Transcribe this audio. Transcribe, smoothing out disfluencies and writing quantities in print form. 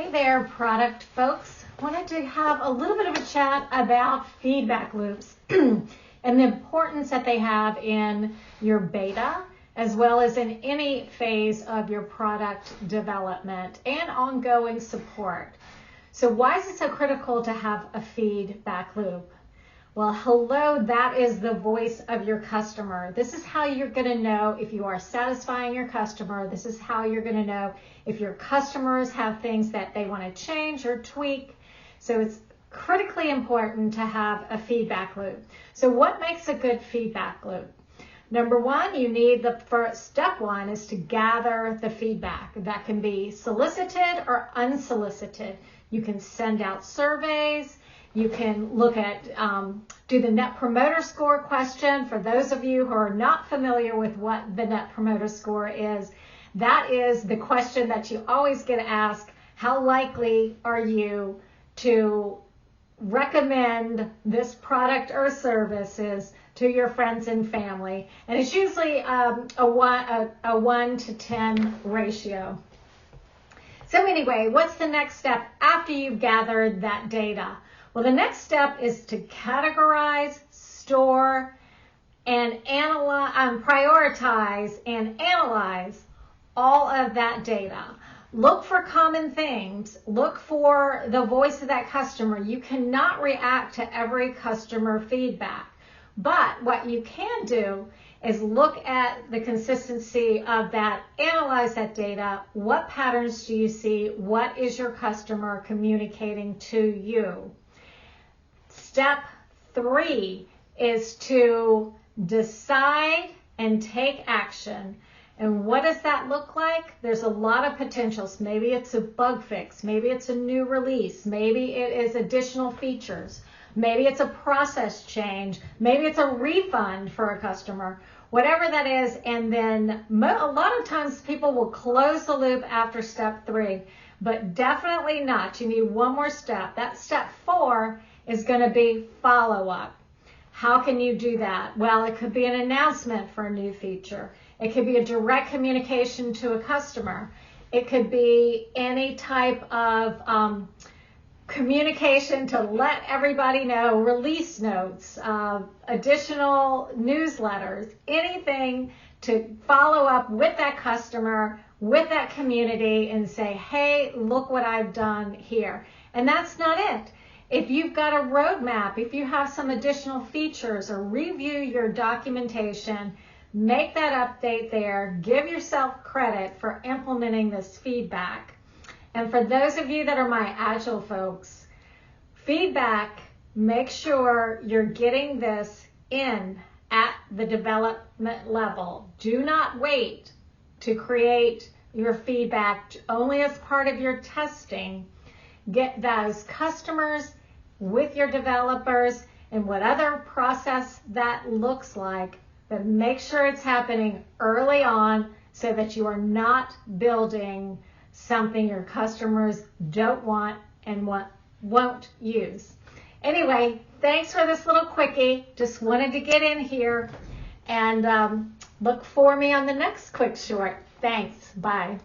Hey there, product folks. Wanted to have a little bit of a chat about feedback loops and the importance that they have in your beta, as well as in any phase of your product development and ongoing support. So why is it so critical to have a feedback loop? Well, hello, that is the voice of your customer. This is how you're going to know if you are satisfying your customer. This is how you're going to know if your customers have things that they want to change or tweak. So it's critically important to have a feedback loop. So what makes a good feedback loop? Number one, you need the first step one is to gather the feedback. That can be solicited or unsolicited. You can send out surveys. You can look at, do the Net Promoter Score question. For those of you who are not familiar with what the Net Promoter Score is, that is the question that you always get asked. How likely are you to recommend this product or services to your friends and family? And it's usually a 1 to 10 ratio. So anyway, what's the next step after you've gathered that data? Well, the next step is to categorize, store, and prioritize and analyze all of that data. Look for common things. Look for the voice of that customer. You cannot react to every customer feedback. But what you can do is look at the consistency of that, analyze that data. What patterns do you see? What is your customer communicating to you? Step 3 is to decide and take action. And what does that look like? There's a lot of potentials. Maybe it's a bug fix. Maybe it's a new release. Maybe it is additional features. Maybe it's a process change. Maybe it's a refund for a customer. Whatever that is. And then a lot of times people will close the loop after step 3, but definitely not. You need one more step. That step 4 is going to be follow-up. How can you do that? Well, it could be an announcement for a new feature. It could be a direct communication to a customer. It could be any type of communication to let everybody know, release notes, additional newsletters, anything to follow up with that customer, with that community and say, hey, look what I've done here. And that's not it. If you've got a roadmap, if you have some additional features or review your documentation, make that update there. Give yourself credit for implementing this feedback. And for those of you that are my Agile folks, feedback, make sure you're getting this in at the development level. Do not wait to create your feedback only as part of your testing. Get those customers with your developers and what other process that looks like, but make sure it's happening early on so that you are not building something your customers don't want and won't use. Anyway, thanks for this little quickie. Just wanted to get in here and look for me on the next quick short. Thanks. Bye.